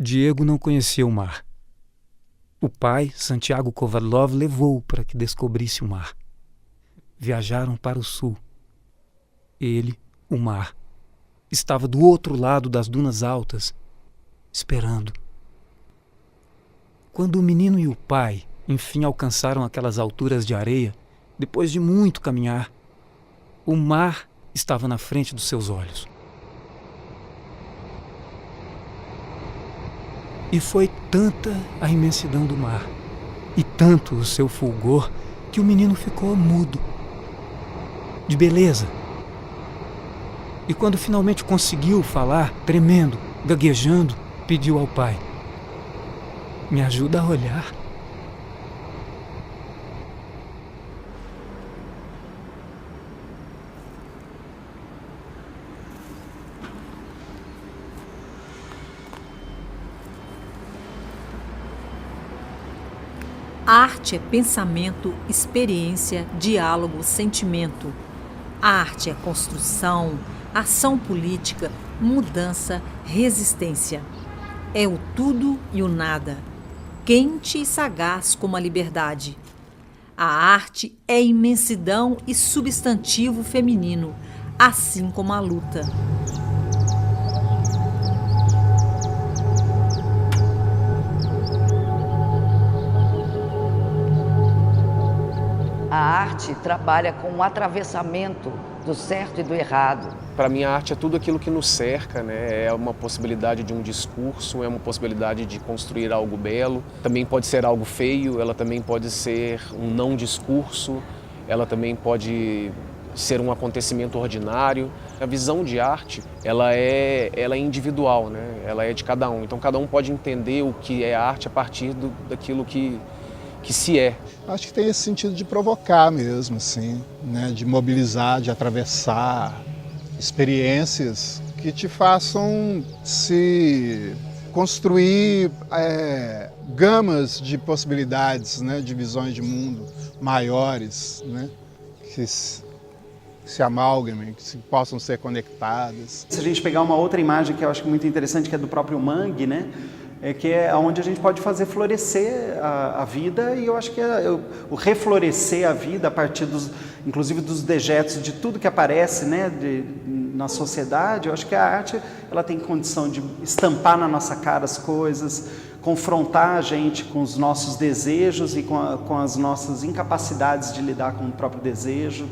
Diego não conhecia o mar. O pai, Santiago Kovadlov, levou-o para que descobrisse o mar. Viajaram para o sul. Ele, o mar, estava do outro lado das dunas altas, esperando. Quando o menino e o pai, enfim, alcançaram aquelas alturas de areia, depois de muito caminhar, o mar estava na frente dos seus olhos. E foi tanta a imensidão do mar, e tanto o seu fulgor, que o menino ficou mudo, de beleza. E quando finalmente conseguiu falar, tremendo, gaguejando, pediu ao pai: "Me ajuda a olhar." Arte é pensamento, experiência, diálogo, sentimento. A arte é construção, ação política, mudança, resistência. É o tudo e o nada, quente e sagaz como a liberdade. A arte é imensidão e substantivo feminino, assim como a luta. A arte trabalha com o atravessamento do certo e do errado. Para mim, a arte é tudo aquilo que nos cerca, né? É uma possibilidade de um discurso, é uma possibilidade de construir algo belo. Também pode ser algo feio, ela também pode ser um não discurso, ela também pode ser um acontecimento ordinário. A visão de arte, ela é individual, né? Ela é de cada um. Então, cada um pode entender o que é arte a partir daquilo que se é. Acho que tem esse sentido de provocar mesmo, assim, né? De mobilizar, de atravessar experiências que te façam se construir gamas de possibilidades, né? De visões de mundo maiores, né? Que se amalgamem, que possam ser conectadas. Se a gente pegar uma outra imagem que eu acho muito interessante, que é do próprio Mangue, né? Que é onde a gente pode fazer florescer a vida, e eu acho que o reflorescer a vida a partir inclusive dos dejetos de tudo que aparece, né, na sociedade. Eu acho que a arte ela tem condição de estampar na nossa cara as coisas, confrontar a gente com os nossos desejos e com as nossas incapacidades de lidar com o próprio desejo.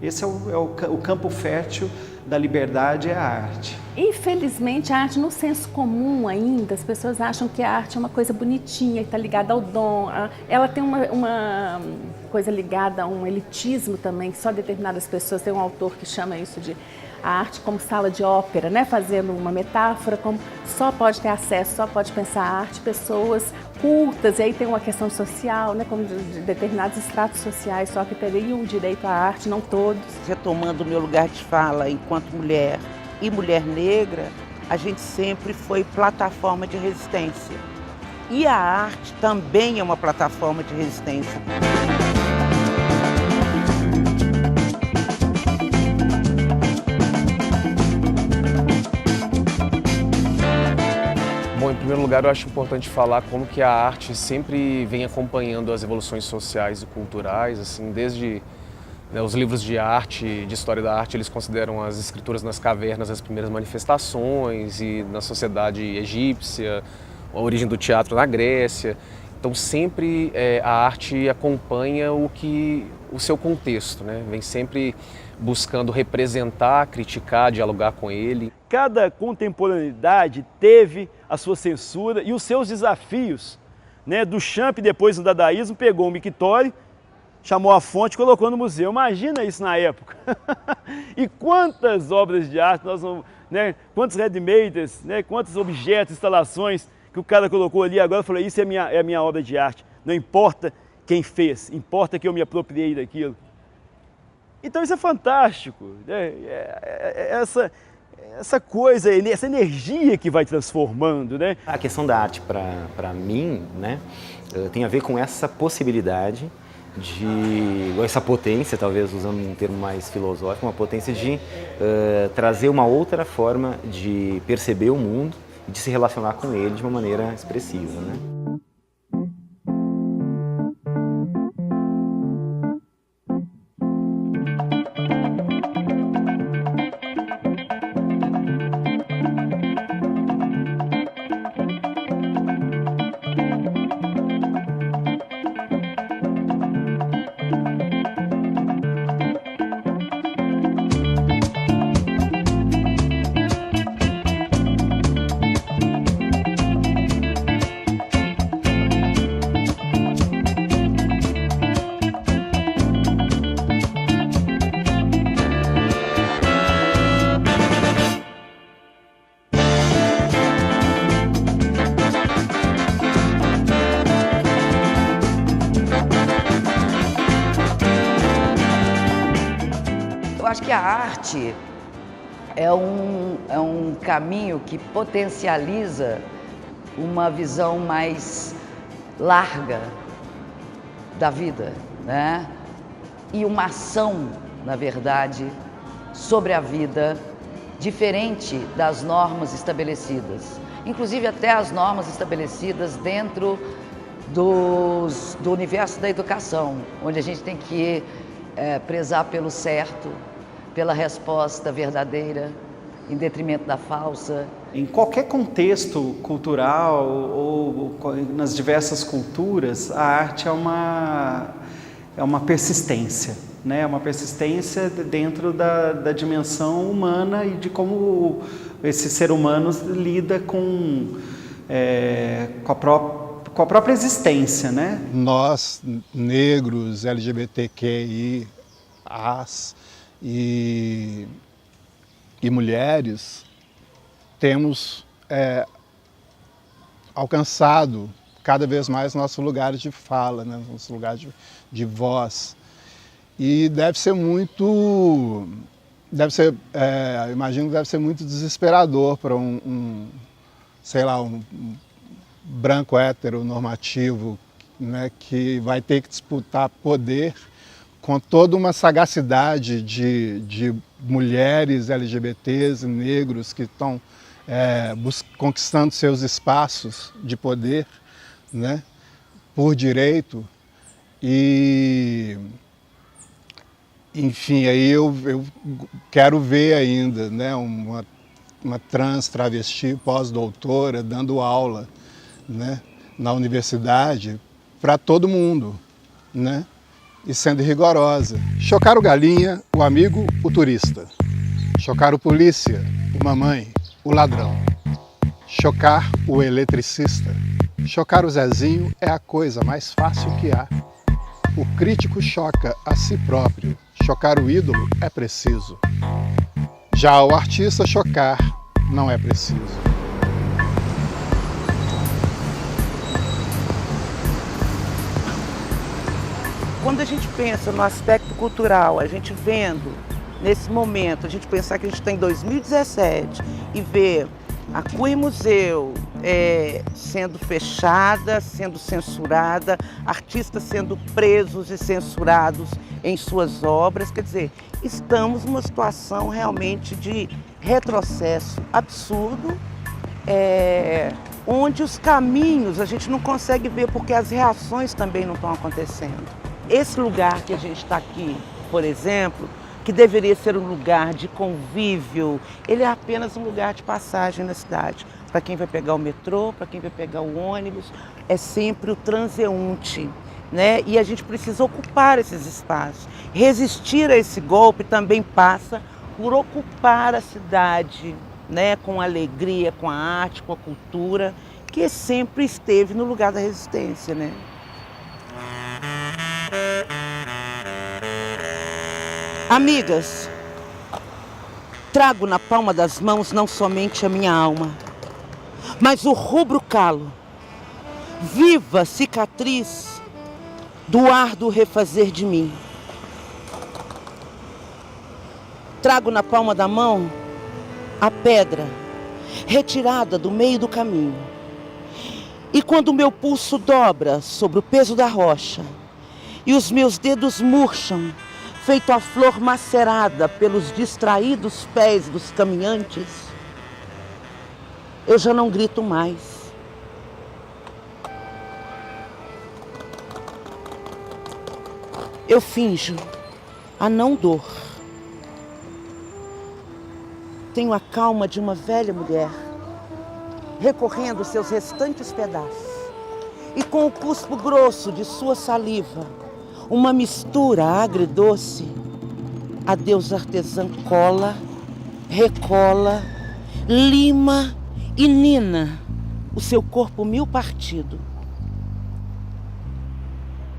Esse é o campo fértil da liberdade, é a arte. Infelizmente, a arte, no senso comum ainda, as pessoas acham que a arte é uma coisa bonitinha, que está ligada ao dom. Ela tem uma coisa ligada a um elitismo também, que só determinadas pessoas. Tem um autor que chama isso de a arte como sala de ópera, né? Fazendo uma metáfora, como só pode ter acesso, só pode pensar a arte pessoas cultas, e aí tem uma questão social, né? Como de determinados estratos sociais só que teriam direito à arte, não todos. Retomando o meu lugar de fala enquanto mulher e mulher negra, a gente sempre foi plataforma de resistência. E a arte também é uma plataforma de resistência. Bom, em primeiro lugar, eu acho importante falar como que a arte sempre vem acompanhando as evoluções sociais e culturais, assim, desde os livros de arte, de história da arte, eles consideram as escrituras nas cavernas as primeiras manifestações, e na sociedade egípcia, a origem do teatro na Grécia. Então sempre a arte acompanha o seu contexto, né? Vem sempre buscando representar, criticar, dialogar com ele. Cada contemporaneidade teve a sua censura e os seus desafios, né? Do Champ, depois do dadaísmo, pegou o Mictório, chamou a fonte e colocou no museu. Imagina isso na época. E quantas obras de arte, né? Quantos ready-makers, né? Quantos objetos, instalações que o cara colocou ali agora. Eu falei, isso é a minha obra de arte. Não importa quem fez, importa que eu me apropriei daquilo. Então isso é fantástico, né? Essa coisa, essa energia que vai transformando, né? A questão da arte, para mim, né, tem a ver com essa possibilidade essa potência, talvez usando um termo mais filosófico, uma potência de trazer uma outra forma de perceber o mundo e de se relacionar com ele de uma maneira expressiva, né? Eu acho que a arte é um caminho que potencializa uma visão mais larga da vida, né? E uma ação, na verdade, sobre a vida diferente das normas estabelecidas. Inclusive até as normas estabelecidas dentro do universo da educação, onde a gente tem que prezar pelo certo, pela resposta verdadeira, em detrimento da falsa. Em qualquer contexto cultural ou nas diversas culturas, a arte é uma persistência, né? É uma persistência dentro da dimensão humana e de como esse ser humano lida com a própria existência, né? Nós, negros, LGBTQI, as e mulheres, temos alcançado cada vez mais nossos lugares de fala, né? Nossos lugares de voz. E imagino que deve ser muito desesperador para um branco heteronormativo, né, que vai ter que disputar poder com toda uma sagacidade de mulheres LGBTs e negros que estão conquistando seus espaços de poder, né, por direito. E, enfim, aí eu quero ver ainda, né, uma trans travesti pós-doutora dando aula, né, na universidade para todo mundo, né, e sendo rigorosa. Chocar o galinha, o amigo, o turista. Chocar o polícia, o mamãe, o ladrão. Chocar o eletricista. Chocar o Zezinho é a coisa mais fácil que há. O crítico choca a si próprio. Chocar o ídolo é preciso. Já o artista chocar não é preciso. Quando a gente pensa no aspecto cultural, a gente vendo nesse momento, a gente pensar que a gente está em 2017 e ver a CUI Museu sendo fechada, sendo censurada, artistas sendo presos e censurados em suas obras, quer dizer, estamos numa situação realmente de retrocesso absurdo, onde os caminhos a gente não consegue ver porque as reações também não estão acontecendo. Esse lugar que a gente está aqui, por exemplo, que deveria ser um lugar de convívio, ele é apenas um lugar de passagem na cidade. Para quem vai pegar o metrô, para quem vai pegar o ônibus, é sempre o transeunte, né? E a gente precisa ocupar esses espaços. Resistir a esse golpe também passa por ocupar a cidade, né? Com alegria, com a arte, com a cultura, que sempre esteve no lugar da resistência, né? Amigas, trago na palma das mãos não somente a minha alma, mas o rubro calo, viva cicatriz do árduo refazer de mim. Trago na palma da mão a pedra retirada do meio do caminho. E quando o meu pulso dobra sobre o peso da rocha e os meus dedos murcham, feito a flor macerada pelos distraídos pés dos caminhantes, eu já não grito mais. Eu finjo a não dor. Tenho a calma de uma velha mulher, recorrendo seus restantes pedaços. E com o cuspo grosso de sua saliva, uma mistura agridoce, a deusa artesã cola, recola, lima e nina o seu corpo mil partido.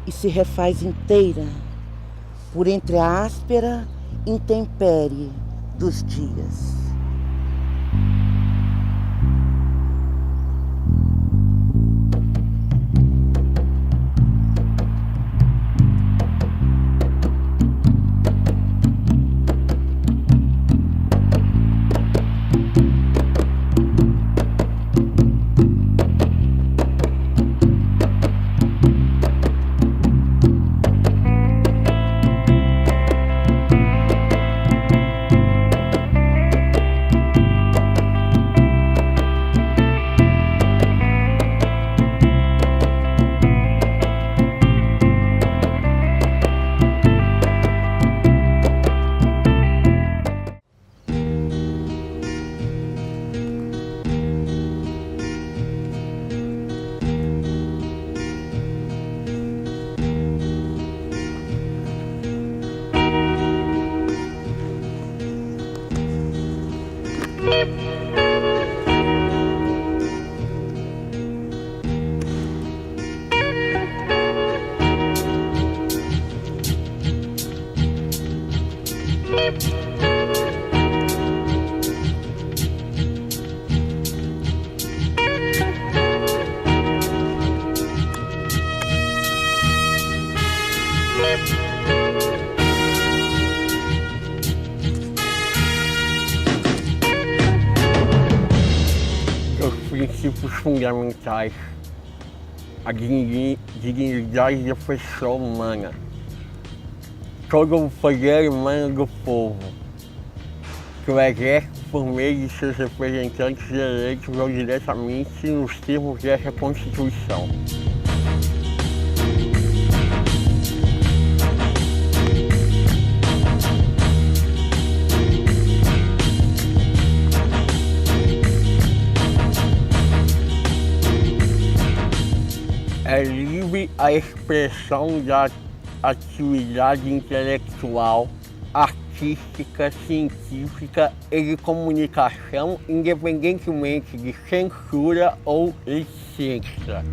E se refaz inteira por entre a áspera intempérie dos dias. Os princípios fundamentais, a dignidade da pessoa humana, todo o poder humano do povo, que o exerce por meio de seus representantes eleitos ou diretamente nos termos dessa Constituição. É livre a expressão da atividade intelectual, artística, científica e de comunicação, independentemente de censura ou licença.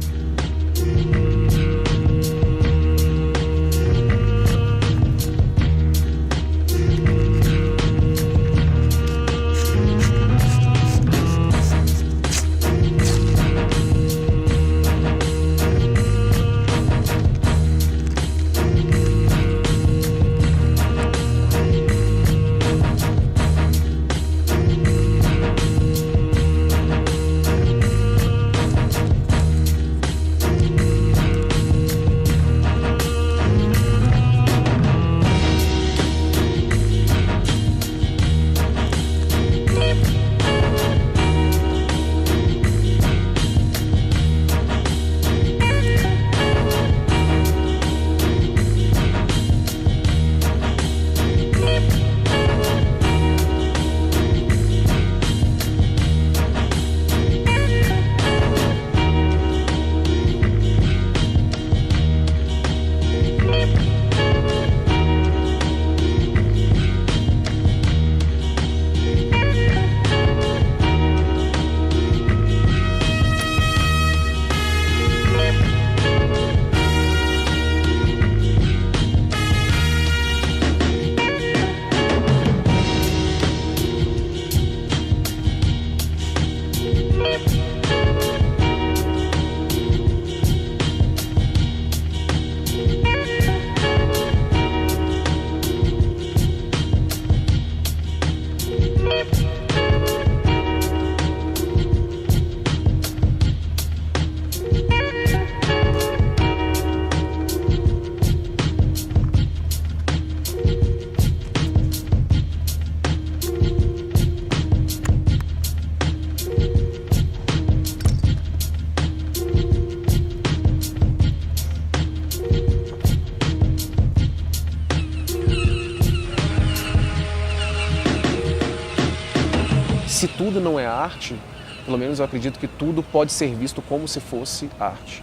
se tudo não é arte, pelo menos eu acredito que tudo pode ser visto como se fosse arte.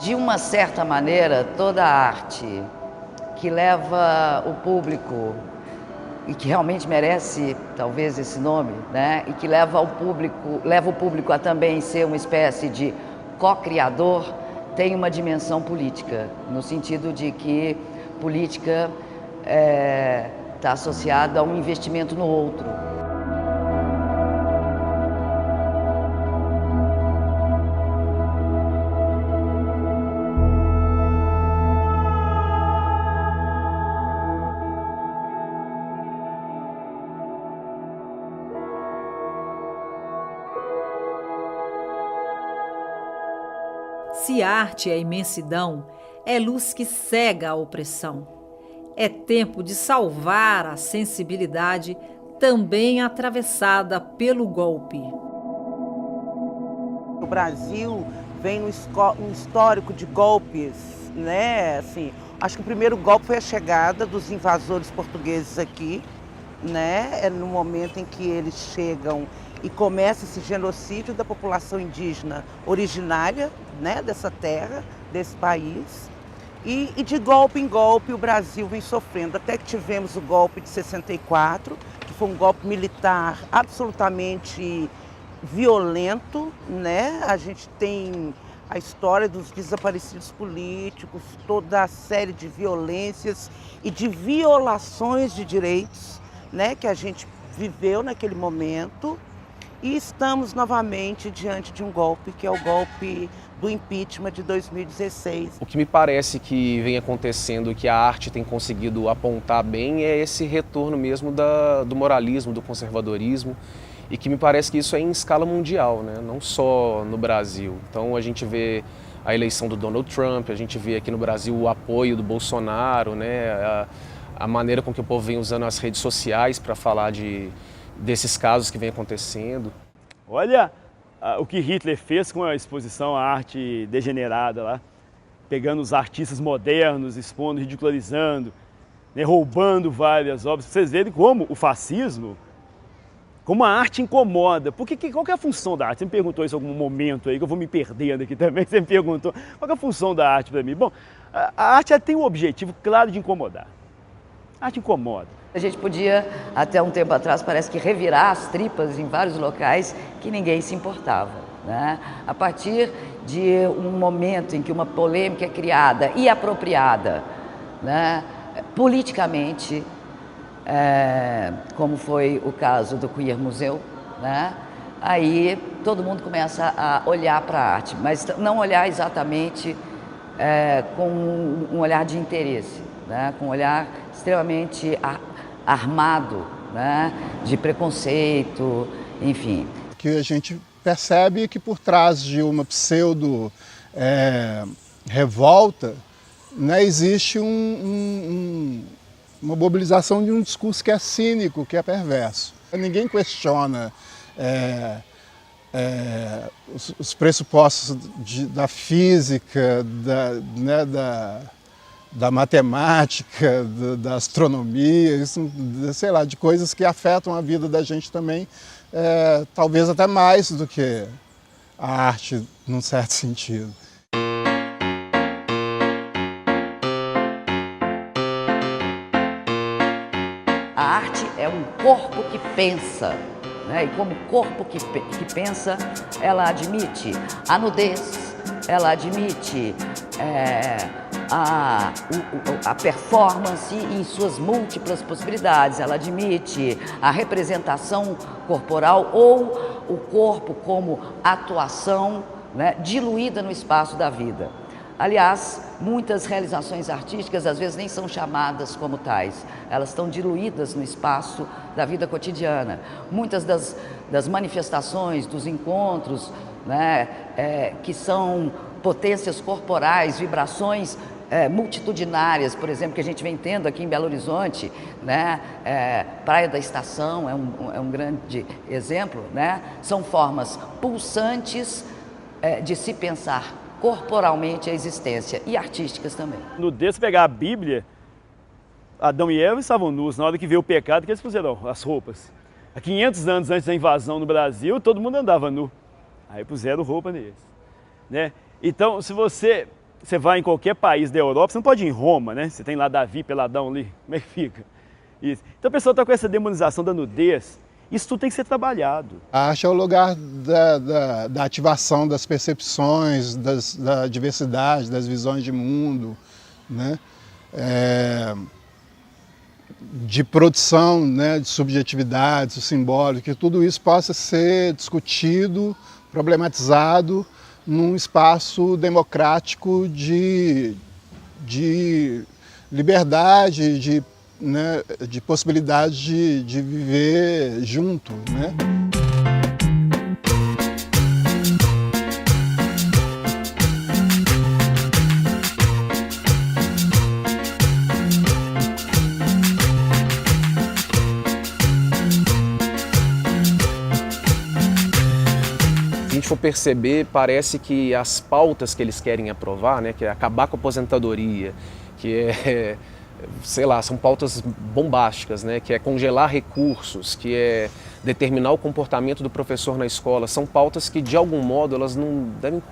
De uma certa maneira, toda arte que leva o público e que realmente merece talvez esse nome, né? E que leva o público a também ser uma espécie de co-criador, tem uma dimensão política, no sentido de que política está associada a um investimento no outro. Se arte é imensidão, é luz que cega a opressão. É tempo de salvar a sensibilidade, também atravessada pelo golpe. O Brasil vem um histórico de golpes, né? Assim, acho que o primeiro golpe foi a chegada dos invasores portugueses aqui, né? É no momento em que eles chegam e começa esse genocídio da população indígena originária, né, dessa terra, desse país. E de golpe em golpe o Brasil vem sofrendo, até que tivemos o golpe de 64, que foi um golpe militar absolutamente violento, né? A gente tem a história dos desaparecidos políticos, toda a série de violências e de violações de direitos, né, que a gente viveu naquele momento. E estamos novamente diante de um golpe, que é o golpe do impeachment de 2016. O que me parece que vem acontecendo e que a arte tem conseguido apontar bem é esse retorno mesmo do moralismo, do conservadorismo, e que me parece que isso é em escala mundial, né? Não só no Brasil. Então a gente vê a eleição do Donald Trump, a gente vê aqui no Brasil o apoio do Bolsonaro, né? A maneira com que o povo vem usando as redes sociais para falar desses casos que vem acontecendo. Olha o que Hitler fez com a exposição à arte degenerada lá, pegando os artistas modernos, expondo, ridicularizando, né, roubando várias obras. Vocês verem como o fascismo, como a arte incomoda. Porque qual que é a função da arte? Você me perguntou isso em algum momento aí, que eu vou me perdendo aqui também, você me perguntou. Qual que é a função da arte para mim? Bom, a arte tem um objetivo claro de incomodar. A arte incomoda. A gente podia, até um tempo atrás, parece que revirar as tripas em vários locais que ninguém se importava, né? A partir de um momento em que uma polêmica é criada e apropriada, né, politicamente, como foi o caso do Queer Museu, né, aí todo mundo começa a olhar para a arte, mas não olhar exatamente com um olhar de interesse, né, com um olhar extremamente armado, né, de preconceito, enfim. Que a gente percebe que por trás de uma pseudo revolta, né, existe uma mobilização de um discurso que é cínico, que é perverso. Ninguém questiona os pressupostos da física, da matemática, da astronomia, isso, sei lá, de coisas que afetam a vida da gente também, talvez até mais do que a arte, num certo sentido. A arte é um corpo que pensa, né? E como corpo que pensa, ela admite a nudez, ela admite a performance em suas múltiplas possibilidades, ela admite a representação corporal ou o corpo como atuação, né, diluída no espaço da vida. Aliás, muitas realizações artísticas às vezes nem são chamadas como tais, elas estão diluídas no espaço da vida cotidiana. Muitas das manifestações, dos encontros, né, que são potências corporais, vibrações multitudinárias, por exemplo, que a gente vem tendo aqui em Belo Horizonte, né? Praia da Estação é um grande exemplo, né? São formas pulsantes de se pensar corporalmente a existência e artísticas também. No se pegar a Bíblia, Adão e Eva estavam nus. Na hora que veio o pecado, que eles puseram as roupas. Há 500 anos antes da invasão no Brasil, todo mundo andava nu. Aí puseram roupa neles, né? Então, se você vai em qualquer país da Europa, você não pode ir em Roma, né? Você tem lá Davi Peladão ali, como é que fica? Isso. Então, a pessoa está com essa demonização da nudez. Isso tudo tem que ser trabalhado. A arte é o lugar da ativação das percepções, da diversidade, das visões de mundo, né? De produção, né, de subjetividades, simbólico, que tudo isso possa ser discutido, problematizado num espaço democrático de liberdade, de possibilidade de viver junto, né? Se a gente for perceber, parece que as pautas que eles querem aprovar, né, que é acabar com a aposentadoria, que sei lá, são pautas bombásticas, né, que é congelar recursos, que é determinar o comportamento do professor na escola, são pautas que de algum modo elas não devem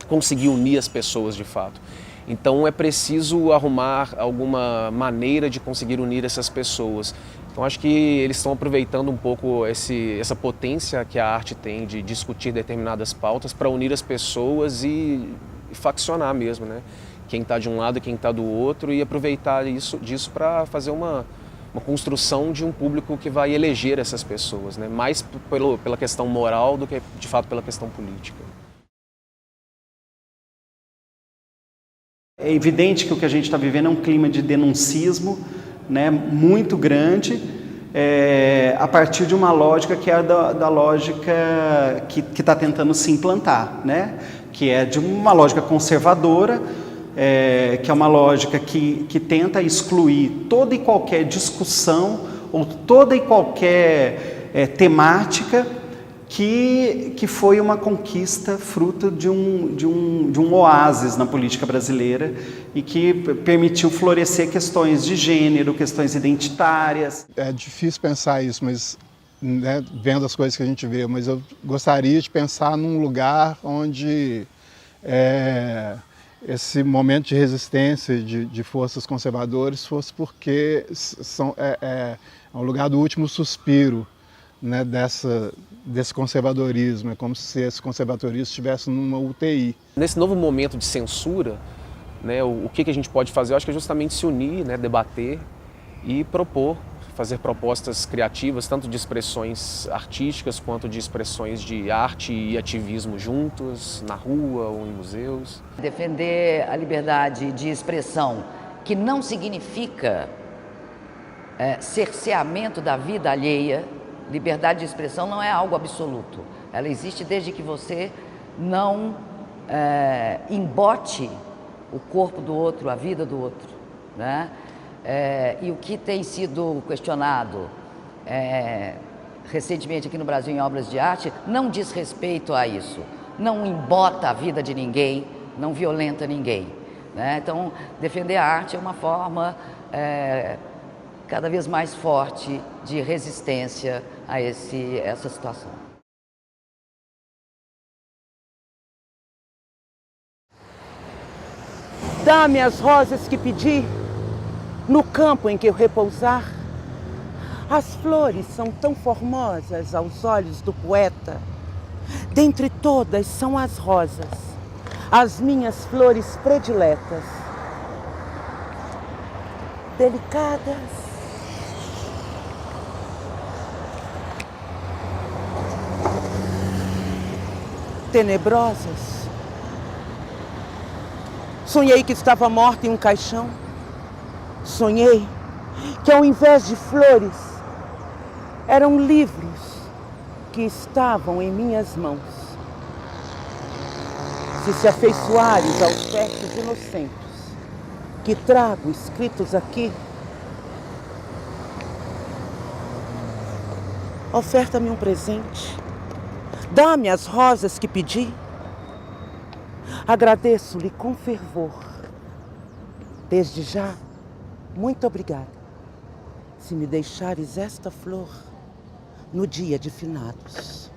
conseguir unir as pessoas de fato. Então é preciso arrumar alguma maneira de conseguir unir essas pessoas. Então acho que eles estão aproveitando um pouco essa potência que a arte tem de discutir determinadas pautas para unir as pessoas e faccionar mesmo, né? Quem está de um lado e quem está do outro, e aproveitar disso para fazer uma construção de um público que vai eleger essas pessoas, né? Mais pela questão moral do que de fato pela questão política. É evidente que o que a gente está vivendo é um clima de denuncismo, né, muito grande, a partir de uma lógica que é da lógica que está tentando se implantar, né, que é de uma lógica conservadora, que é uma lógica que tenta excluir toda e qualquer discussão ou toda e qualquer temática que foi uma conquista fruto de um oásis na política brasileira e que permitiu florescer questões de gênero, questões identitárias. É difícil pensar isso, mas né, vendo as coisas que a gente vê, mas eu gostaria de pensar num lugar onde esse momento de resistência de forças conservadoras fosse porque é um lugar do último suspiro, né, desse conservadorismo. É como se esse conservadorismo estivesse numa UTI. Nesse novo momento de censura, né, o que a gente pode fazer? Eu acho que é justamente se unir, né, debater e propor, fazer propostas criativas, tanto de expressões artísticas quanto de expressões de arte e ativismo juntos, na rua ou em museus. Defender a liberdade de expressão, que não significa cerceamento da vida alheia. Liberdade de expressão não é algo absoluto. Ela existe desde que você não embote o corpo do outro, a vida do outro, né? E o que tem sido questionado recentemente aqui no Brasil em obras de arte não diz respeito a isso. Não embota a vida de ninguém, não violenta ninguém, né? Então, defender a arte é uma forma cada vez mais forte de resistência a essa situação. Dá-me as rosas que pedi, no campo em que eu repousar. As flores são tão formosas aos olhos do poeta. Dentre todas são as rosas, as minhas flores prediletas. Delicadas, tenebrosas. Sonhei que estava morta em um caixão. Sonhei que ao invés de flores, eram livros que estavam em minhas mãos. se afeiçoares aos versos inocentes que trago escritos aqui, oferta-me um presente, dá-me as rosas que pedi, agradeço-lhe com fervor. Desde já, muito obrigada, se me deixares esta flor no dia de finados.